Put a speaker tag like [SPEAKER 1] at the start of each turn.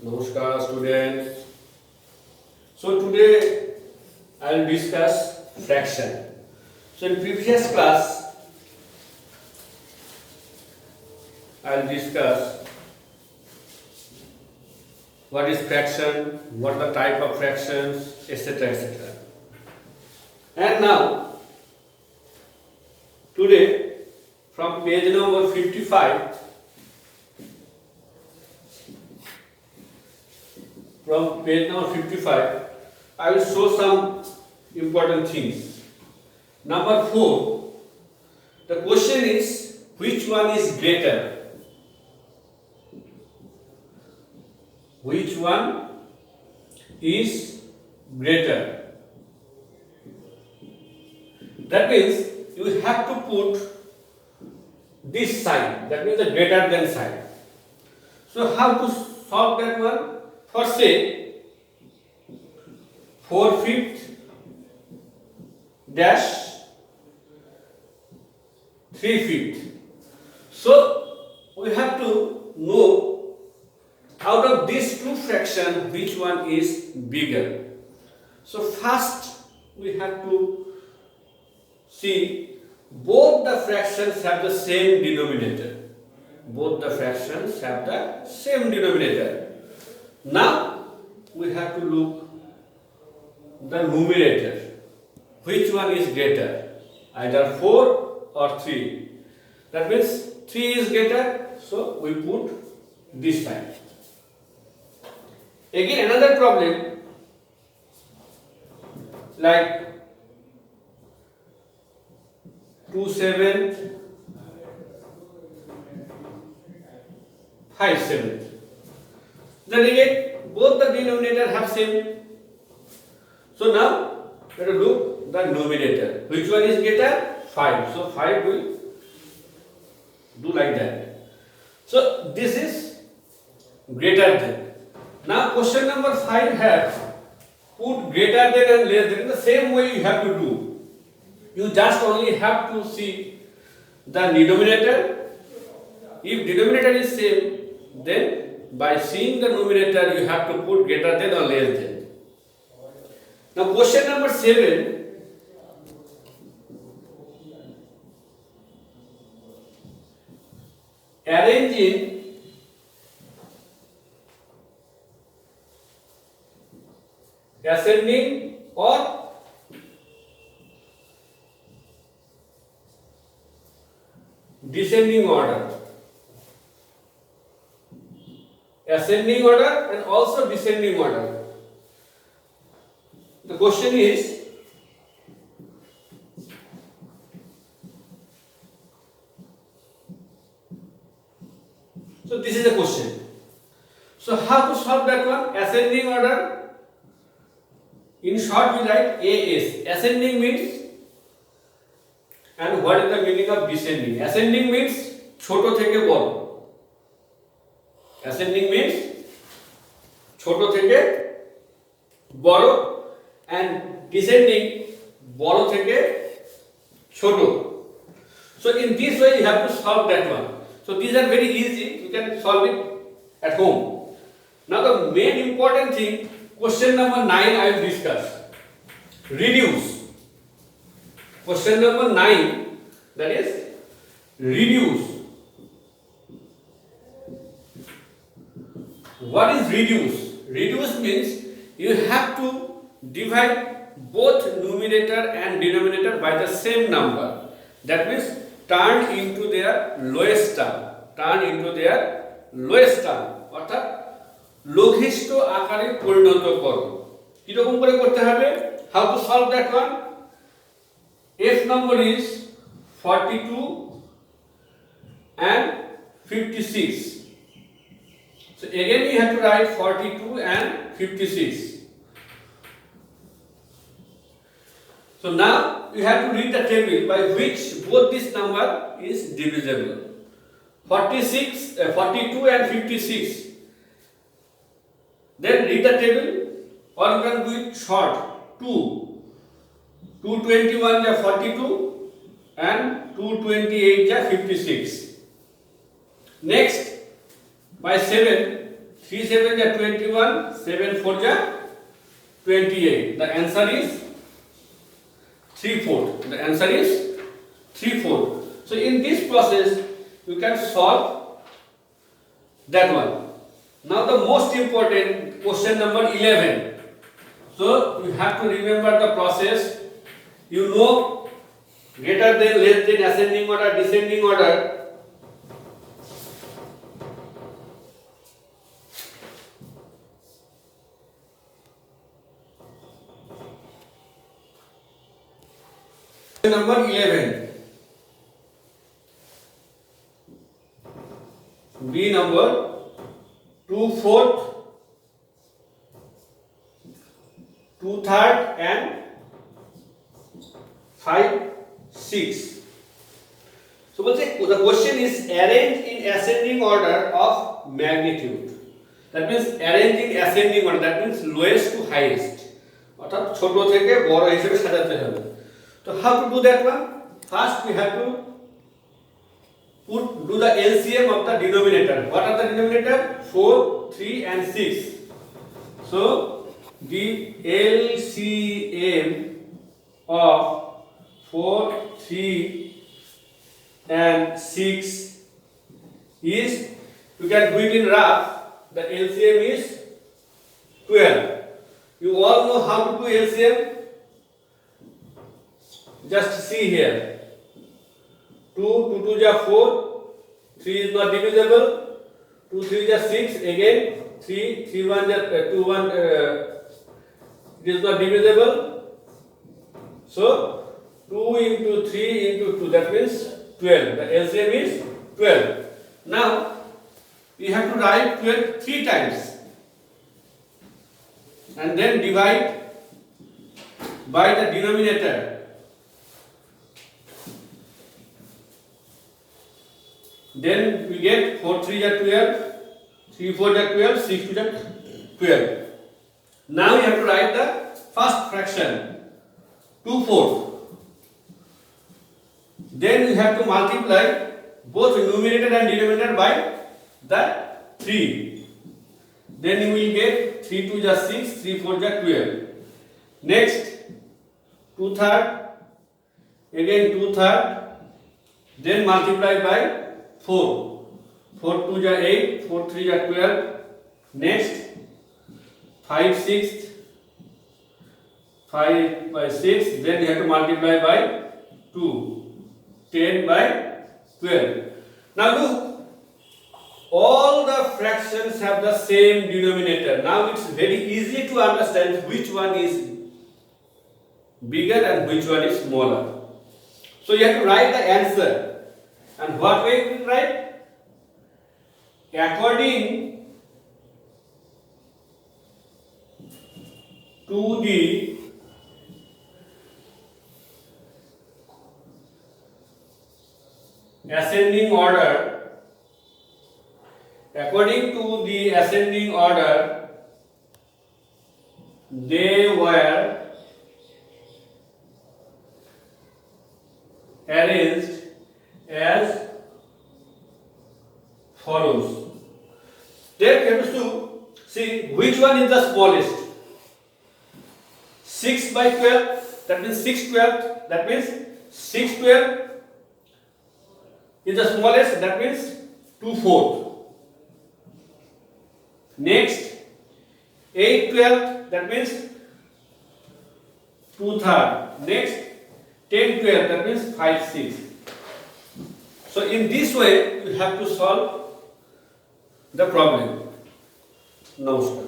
[SPEAKER 1] Namaskar students. So today I will discuss fraction. So in previous class I will discuss what is fraction, what are the type of fractions, etc. etc. And now today from page number 55 I will show some important things. Number 4, the question is which one is greater? Which one is greater? That means you have to put this sign, that means the greater than sign. So how to solve that one? First say 4/5 dash 3/5. So we have to know out of these two fractions which one is bigger. So first we have to see both the fractions have the same denominator. Both the fractions have the same denominator. Now we have to look the numerator. Which one is greater? Either 4 or 3. That means 3 is greater, so we put this sign. Again another problem like 2/7, 5/7. Then again both the denominator have same. So now let us look the numerator. Which one is greater? 5. So 5 will do like that. So this is greater than. Now question number 5 has put greater than and less than. The same way you have to do. You just only have to see the denominator. If denominator is same, then by seeing the numerator you have to put greater than or less than. Now question number 7. Arrange in ascending or descending order. Ascending order and also descending order. The question is so this is the question. So how to solve that one? Ascending order. In short we write AS. Ascending means, and what is the meaning of descending? Ascending means छोटो থেকে বড়. Ascending means ছোট থেকে বড় and descending বড় থেকে ছোট. So in this way you have to solve that one. So these are very easy, you can solve it at home. Now the main important thing, question number 9 I will discuss. Reduce. Question number 9, that is reduce. What is reduce? Reduce means you have to divide both numerator and denominator by the same number. That means turn into their lowest term. Turn into their lowest term. অর্থাৎ লঘিষ্ঠ আকারে পরিণত করো। কি রকম করে করতে হবে? How to solve that one? F number is 42 and 56. So again we have to write 42 and 56. So now you have to read the table by which both this number is divisible. 42 and 56. Then read the table, or you can do it short. 221 is 42 and 228 is 56. Next, by 7, 3 7 ja 21, 7 4 ja 28. The answer is 3/4. The answer is 3/4. So in this process you can solve that one. Now the most important question number 11. So you have to remember the process. You know greater than, less than, ascending order, descending order. Number 11. B number 2/4, 2/3 and 5/6. So the question is arranged in ascending order of magnitude. That means arranged in ascending order. That means lowest to highest. অর্থাৎ ছোট থেকে বড় হিসেবে সাজাতে হবে। So how to do that one? First we have to do the LCM of the denominator. What are the denominator? 4, 3 and 6. So the LCM of 4, 3 and 6 is, you can do it in rough. The LCM is 12. You all know how to do LCM. Just see here. 2, 2 2 ja 4, 3 is not divisible, 2 3 ja 6, again 3, 3 1 ja 2 1, it is not divisible. So 2 into 3 into 2, that means 12. The LCM is 12. Now we have to write 12 3 times and then divide by the denominator. Then we get 4 3 ja 12, 3 4 ja 12, 6 2 ja 12. Now you have to write the first fraction, 2/4. Then you have to multiply both numerator and denominator by the 3. Then you will get 3 2 ja 6, 3 4 ja 12. Next 2/3, again 2/3, then multiply by 4. 4 2 ja 8, 4 3 ja 12. Next 5 6, 5 by 6, then you have to multiply by 2. 10 by 12. Now look, all the fractions have the same denominator. Now it's very easy to understand which one is bigger and which one is smaller. So you have to write the answer. And what way you will write? According to the ascending order, they were arranged as follows. Then we have to see which one is the smallest. 6 by 12, that means 6/12, that means 6/12 is the smallest, that means 2/4. Next 8/12, that means 2/3. Next 10/12, that means 5/6. So in this way you have to solve the problem. Namaskar.